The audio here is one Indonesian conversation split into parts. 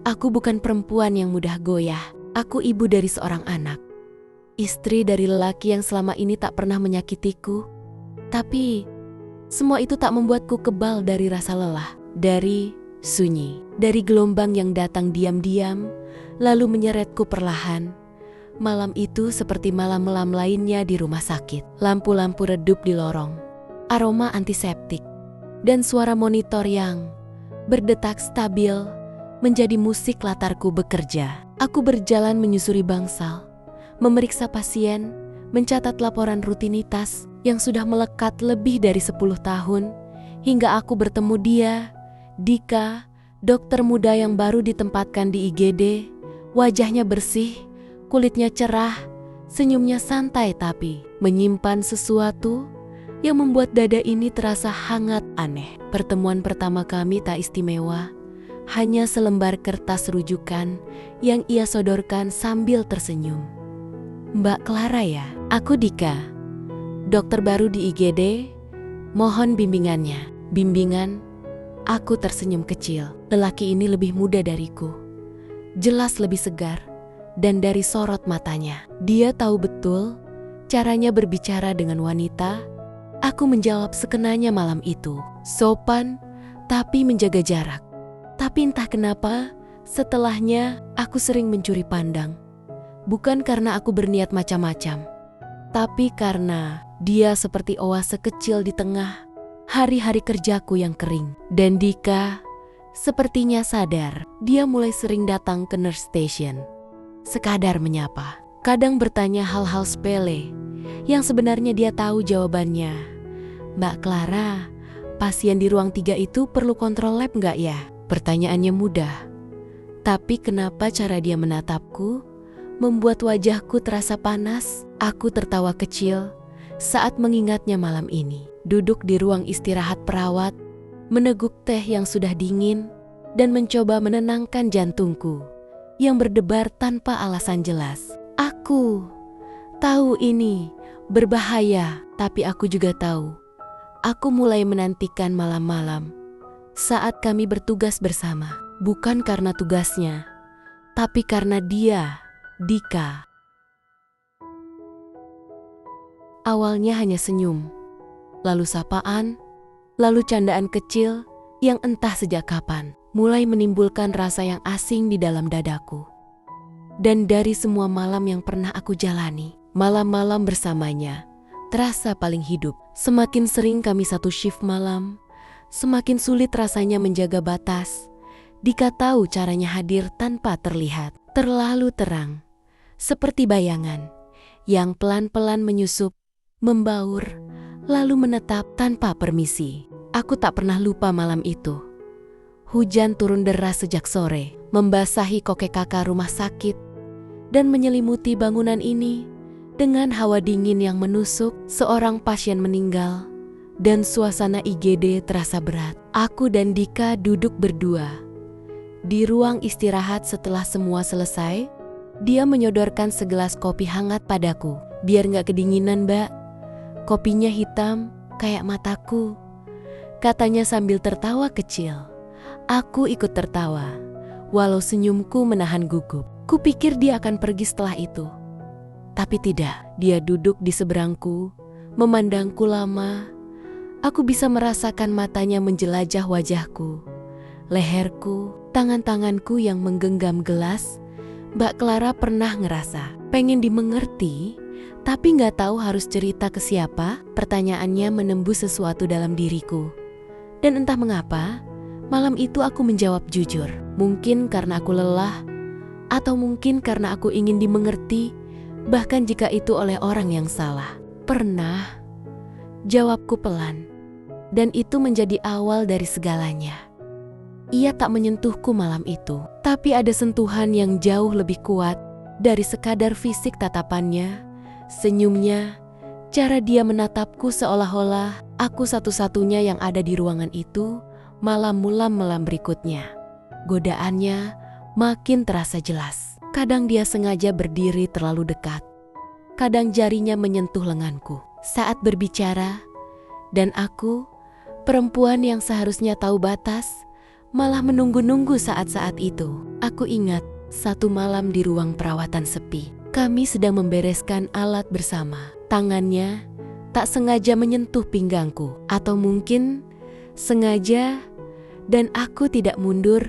Aku bukan perempuan yang mudah goyah. Aku ibu dari seorang anak. Istri dari lelaki yang selama ini tak pernah menyakitiku. Tapi semua itu tak membuatku kebal dari rasa lelah, dari sunyi, dari gelombang yang datang diam-diam, lalu menyeretku perlahan. Malam itu seperti malam-malam lainnya di rumah sakit. Lampu-lampu redup di lorong, aroma antiseptik, dan suara monitor yang berdetak stabil menjadi musik latarku bekerja. Aku berjalan menyusuri bangsal, memeriksa pasien, mencatat laporan rutinitas yang sudah melekat lebih dari 10 tahun, hingga aku bertemu dia, Dika, dokter muda yang baru ditempatkan di IGD. Wajahnya bersih, kulitnya cerah, senyumnya santai tapi menyimpan sesuatu yang membuat dada ini terasa hangat aneh. Pertemuan pertama kami tak istimewa, hanya selembar kertas rujukan yang ia sodorkan sambil tersenyum. "Mbak Clara ya? Aku Dika, dokter baru di IGD, mohon bimbingannya." Bimbingan? Aku tersenyum kecil. Lelaki ini lebih muda dariku, jelas lebih segar, dan dari sorot matanya, dia tahu betul caranya berbicara dengan wanita. Aku menjawab sekenanya malam itu, sopan tapi menjaga jarak. Tapi entah kenapa, setelahnya aku sering mencuri pandang. Bukan karena aku berniat macam-macam, tapi karena dia seperti oase kecil di tengah hari-hari kerjaku yang kering. Dan Dika sepertinya sadar. Dia mulai sering datang ke nurse station, sekadar menyapa, kadang bertanya hal-hal sepele yang sebenarnya dia tahu jawabannya. "Mbak Clara, pasien di ruang 3 itu perlu kontrol lab nggak ya?" Pertanyaannya mudah, tapi kenapa cara dia menatapku membuat wajahku terasa panas. Aku tertawa kecil saat mengingatnya malam ini. Duduk di ruang istirahat perawat, meneguk teh yang sudah dingin, dan mencoba menenangkan jantungku yang berdebar tanpa alasan jelas. Aku tahu ini berbahaya, tapi aku juga tahu. Aku mulai menantikan malam-malam saat kami bertugas bersama. Bukan karena tugasnya, tapi karena dia, Dika. Awalnya hanya senyum, lalu sapaan, lalu candaan kecil yang entah sejak kapan mulai menimbulkan rasa yang asing di dalam dadaku. Dan dari semua malam yang pernah aku jalani, malam-malam bersamanya terasa paling hidup. Semakin sering kami satu shift malam, semakin sulit rasanya menjaga batas. Dika tahu caranya hadir tanpa terlihat, terlalu terang, seperti bayangan yang pelan-pelan menyusup, membaur, lalu menetap tanpa permisi. Aku tak pernah lupa malam itu. Hujan turun deras sejak sore, membasahi kokek-kakak rumah sakit, dan menyelimuti bangunan ini dengan hawa dingin yang menusuk. Seorang pasien meninggal, dan suasana IGD terasa berat. Aku dan Dika duduk berdua di ruang istirahat. Setelah semua selesai, dia menyodorkan segelas kopi hangat padaku. "Biar gak kedinginan, Mbak. Kopinya hitam kayak mataku," katanya sambil tertawa kecil. Aku ikut tertawa, walau senyumku menahan gugup. Kupikir dia akan pergi setelah itu. Tapi tidak, dia duduk di seberangku, memandangku lama. Aku bisa merasakan matanya menjelajah wajahku, leherku, tangan-tanganku yang menggenggam gelas. Mbak Clara pernah ngerasa pengen dimengerti, tapi gak tahu harus cerita ke siapa. Pertanyaannya menembus sesuatu dalam diriku. Dan entah mengapa, malam itu aku menjawab jujur. Mungkin karena aku lelah, atau mungkin karena aku ingin dimengerti, bahkan jika itu oleh orang yang salah. "Pernah," jawabku pelan. Dan itu menjadi awal dari segalanya. Ia tak menyentuhku malam itu, tapi ada sentuhan yang jauh lebih kuat dari sekadar fisik. Tatapannya, senyumnya, cara dia menatapku seolah-olah aku satu-satunya yang ada di ruangan itu. Malam-malam berikutnya, godaannya makin terasa jelas. Kadang dia sengaja berdiri terlalu dekat, kadang jarinya menyentuh lenganku saat berbicara, dan aku, perempuan yang seharusnya tahu batas, malah menunggu-nunggu saat-saat itu. Aku ingat satu malam di ruang perawatan sepi. Kami sedang membereskan alat bersama. Tangannya tak sengaja menyentuh pinggangku, atau mungkin sengaja, dan aku tidak mundur.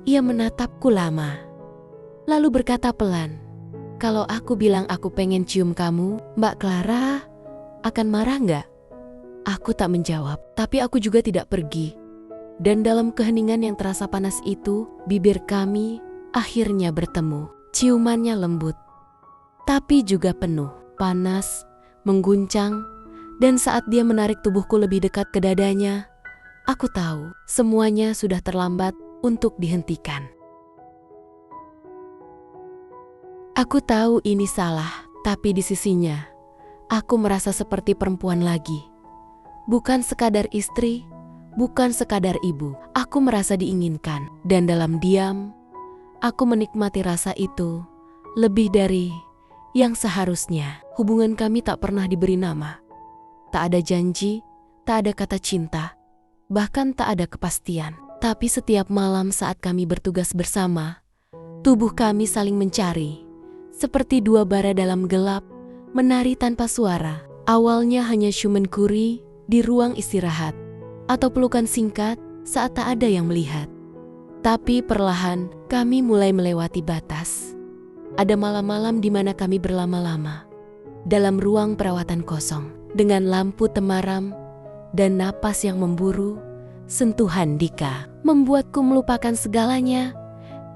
Ia menatapku lama, lalu berkata pelan, "Kalau aku bilang aku pengen cium kamu, Mbak Clara akan marah nggak?" Aku tak menjawab, tapi aku juga tidak pergi. Dan dalam keheningan yang terasa panas itu, bibir kami akhirnya bertemu. Ciumannya lembut, tapi juga penuh, panas, mengguncang, dan saat dia menarik tubuhku lebih dekat ke dadanya, aku tahu semuanya sudah terlambat untuk dihentikan. Aku tahu ini salah, tapi di sisinya, aku merasa seperti perempuan lagi. Bukan sekadar istri, bukan sekadar ibu. Aku merasa diinginkan, dan dalam diam, aku menikmati rasa itu lebih dari yang seharusnya. Hubungan kami tak pernah diberi nama. Tak ada janji, tak ada kata cinta, bahkan tak ada kepastian. Tapi setiap malam saat kami bertugas bersama, tubuh kami saling mencari. Seperti dua bara dalam gelap, menari tanpa suara. Awalnya hanya syumen kuri di ruang istirahat, atau pelukan singkat saat tak ada yang melihat. Tapi perlahan kami mulai melewati batas. Ada malam-malam di mana kami berlama-lama dalam ruang perawatan kosong, dengan lampu temaram dan napas yang memburu. Sentuhan Dika membuatku melupakan segalanya.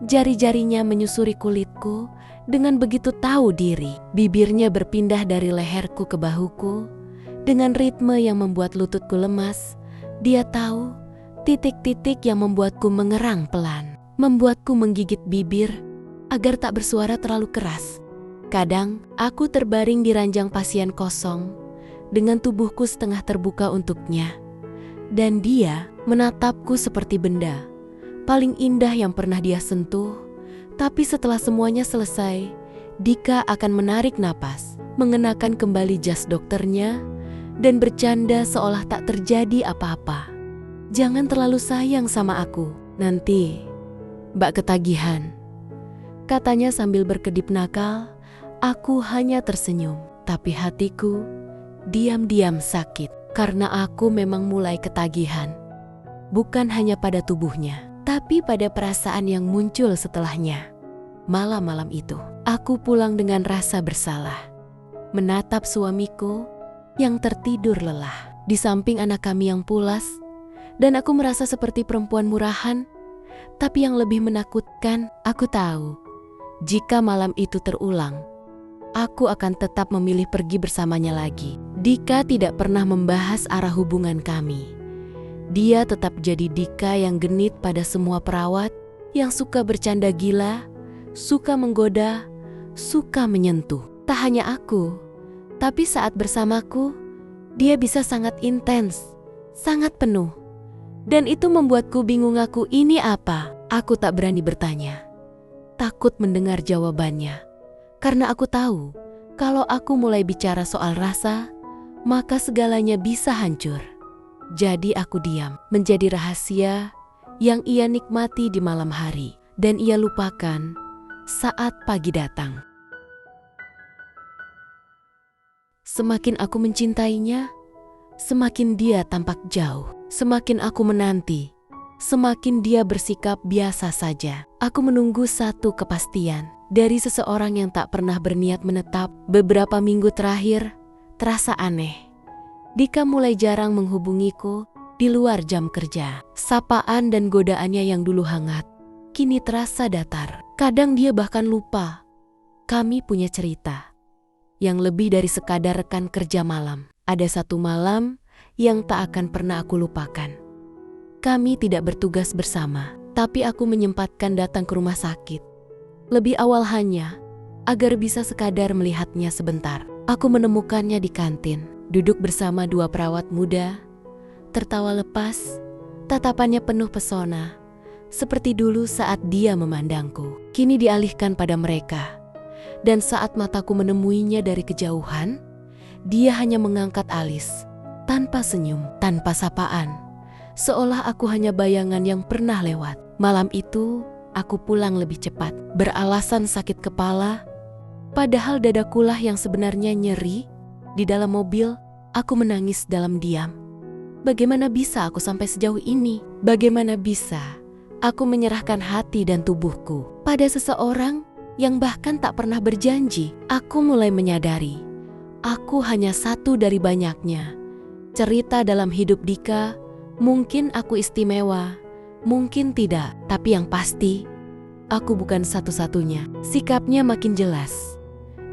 Jari-jarinya menyusuri kulitku dengan begitu tahu diri. Bibirnya berpindah dari leherku ke bahuku dengan ritme yang membuat lututku lemas. Dia tahu titik-titik yang membuatku mengerang pelan, membuatku menggigit bibir agar tak bersuara terlalu keras. Kadang aku terbaring di ranjang pasien kosong dengan tubuhku setengah terbuka untuknya, dan dia menatapku seperti benda paling indah yang pernah dia sentuh. Tapi setelah semuanya selesai, Dika akan menarik napas, mengenakan kembali jas dokternya, dan bercanda seolah tak terjadi apa-apa. "Jangan terlalu sayang sama aku, nanti Mbak ketagihan," katanya sambil berkedip nakal. Aku hanya tersenyum, tapi hatiku diam-diam sakit karena aku memang mulai ketagihan. Bukan hanya pada tubuhnya, tapi pada perasaan yang muncul setelahnya. Malam-malam itu, aku pulang dengan rasa bersalah, menatap suamiku yang tertidur lelah di samping anak kami yang pulas, dan aku merasa seperti perempuan murahan. Tapi yang lebih menakutkan, aku tahu jika malam itu terulang, aku akan tetap memilih pergi bersamanya lagi. Dika tidak pernah membahas arah hubungan kami. Dia tetap jadi Dika yang genit pada semua perawat, yang suka bercanda gila, suka menggoda, suka menyentuh. Tak hanya aku, tapi saat bersamaku, dia bisa sangat intens, sangat penuh. Dan itu membuatku bingung, aku ini apa? Aku tak berani bertanya, takut mendengar jawabannya. Karena aku tahu, kalau aku mulai bicara soal rasa, maka segalanya bisa hancur. Jadi aku diam, menjadi rahasia yang ia nikmati di malam hari, dan ia lupakan saat pagi datang. Semakin aku mencintainya, semakin dia tampak jauh. Semakin aku menanti, semakin dia bersikap biasa saja. Aku menunggu satu kepastian dari seseorang yang tak pernah berniat menetap. Beberapa minggu terakhir terasa aneh. Dika mulai jarang menghubungiku di luar jam kerja. Sapaan dan godaannya yang dulu hangat, kini terasa datar. Kadang dia bahkan lupa kami punya cerita yang lebih dari sekadar rekan kerja malam. Ada satu malam yang tak akan pernah aku lupakan. Kami tidak bertugas bersama, tapi aku menyempatkan datang ke rumah sakit. Lebih awal hanya agar bisa sekadar melihatnya sebentar. Aku menemukannya di kantin, duduk bersama dua perawat muda, tertawa lepas, tatapannya penuh pesona, seperti dulu saat dia memandangku. Kini dialihkan pada mereka, dan saat mataku menemuinya dari kejauhan, dia hanya mengangkat alis, tanpa senyum, tanpa sapaan, seolah aku hanya bayangan yang pernah lewat. Malam itu, aku pulang lebih cepat, beralasan sakit kepala. Padahal dadakulah yang sebenarnya nyeri. Di dalam mobil, aku menangis dalam diam. Bagaimana bisa aku sampai sejauh ini? Bagaimana bisa aku menyerahkan hati dan tubuhku pada seseorang yang bahkan tak pernah berjanji? Aku mulai menyadari, aku hanya satu dari banyaknya cerita dalam hidup Dika. Mungkin aku istimewa, mungkin tidak, tapi yang pasti, aku bukan satu-satunya. Sikapnya makin jelas.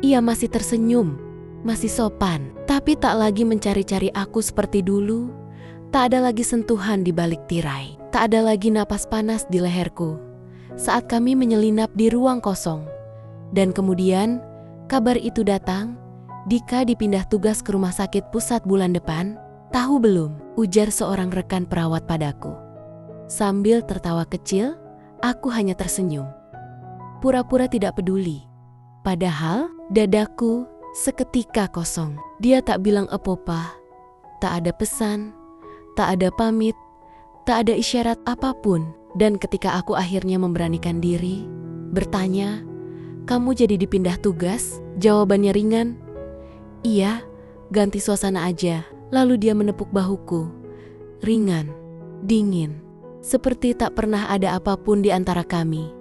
Ia masih tersenyum, masih sopan, tapi tak lagi mencari-cari aku seperti dulu. Tak ada lagi sentuhan di balik tirai, tak ada lagi napas panas di leherku saat kami menyelinap di ruang kosong. Dan kemudian, kabar itu datang, Dika dipindah tugas ke rumah sakit pusat bulan depan. Tahu belum? Ujar seorang rekan perawat padaku. Sambil tertawa kecil, aku hanya tersenyum. Pura-pura tidak peduli. Padahal, dadaku seketika kosong. Dia tak bilang apa-apa, tak ada pesan, tak ada pamit, tak ada isyarat apapun. Dan ketika aku akhirnya memberanikan diri, bertanya, "Kamu jadi dipindah tugas?" Jawabannya ringan, "Iya, ganti suasana aja." Lalu dia menepuk bahuku. Ringan, dingin, seperti tak pernah ada apapun di antara kami.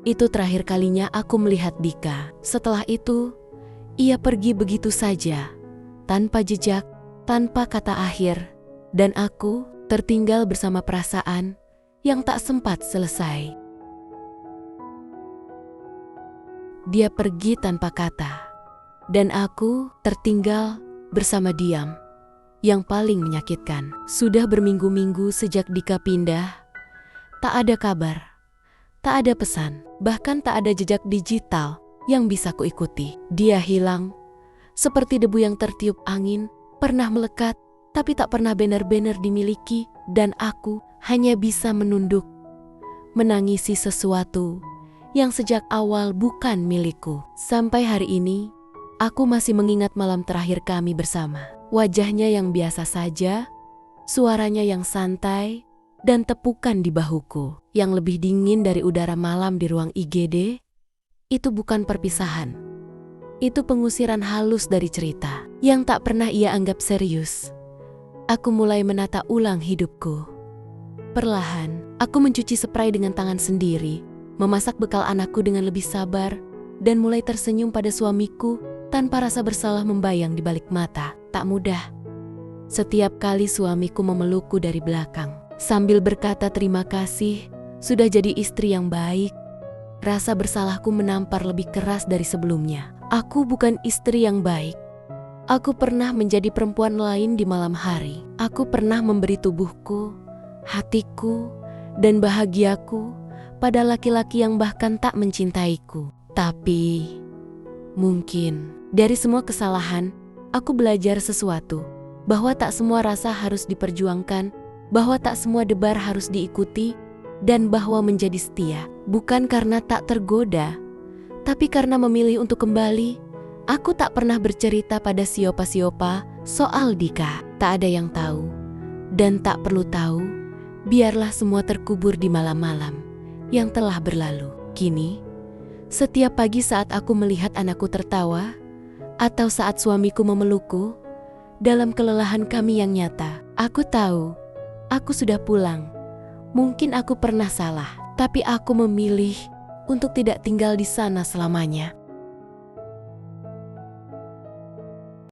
Itu terakhir kalinya aku melihat Dika. Setelah itu, ia pergi begitu saja, tanpa jejak, tanpa kata akhir. Dan aku tertinggal bersama perasaan yang tak sempat selesai. Dia pergi tanpa kata, dan aku tertinggal bersama diam. Yang paling menyakitkan, sudah berminggu-minggu sejak Dika pindah, tak ada kabar, tak ada pesan, bahkan tak ada jejak digital yang bisa kuikuti. Dia hilang, seperti debu yang tertiup angin, pernah melekat, tapi tak pernah benar-benar dimiliki, dan aku hanya bisa menunduk, menangisi sesuatu yang sejak awal bukan milikku. Sampai hari ini, aku masih mengingat malam terakhir kami bersama. Wajahnya yang biasa saja, suaranya yang santai, dan tepukan di bahuku yang lebih dingin dari udara malam di ruang IGD. Itu bukan perpisahan. Itu pengusiran halus dari cerita yang tak pernah ia anggap serius. Aku mulai menata ulang hidupku. Perlahan, aku mencuci spray dengan tangan sendiri, memasak bekal anakku dengan lebih sabar, dan mulai tersenyum pada suamiku tanpa rasa bersalah membayang di balik mata. Tak mudah. Setiap kali suamiku memelukku dari belakang, sambil berkata terima kasih, sudah jadi istri yang baik, rasa bersalahku menampar lebih keras dari sebelumnya. Aku bukan istri yang baik. Aku pernah menjadi perempuan lain di malam hari. Aku pernah memberi tubuhku, hatiku, dan bahagiaku pada laki-laki yang bahkan tak mencintaiku. Tapi, mungkin dari semua kesalahan, aku belajar sesuatu, bahwa tak semua rasa harus diperjuangkan, bahwa tak semua debar harus diikuti, dan bahwa menjadi setia bukan karena tak tergoda, tapi karena memilih untuk kembali. Aku tak pernah bercerita pada siapa-siapa soal Dika. Tak ada yang tahu, dan tak perlu tahu. Biarlah semua terkubur di malam-malam yang telah berlalu. Kini, setiap pagi saat aku melihat anakku tertawa, atau saat suamiku memelukku, dalam kelelahan kami yang nyata, aku tahu, aku sudah pulang. Mungkin aku pernah salah, tapi aku memilih untuk tidak tinggal di sana selamanya.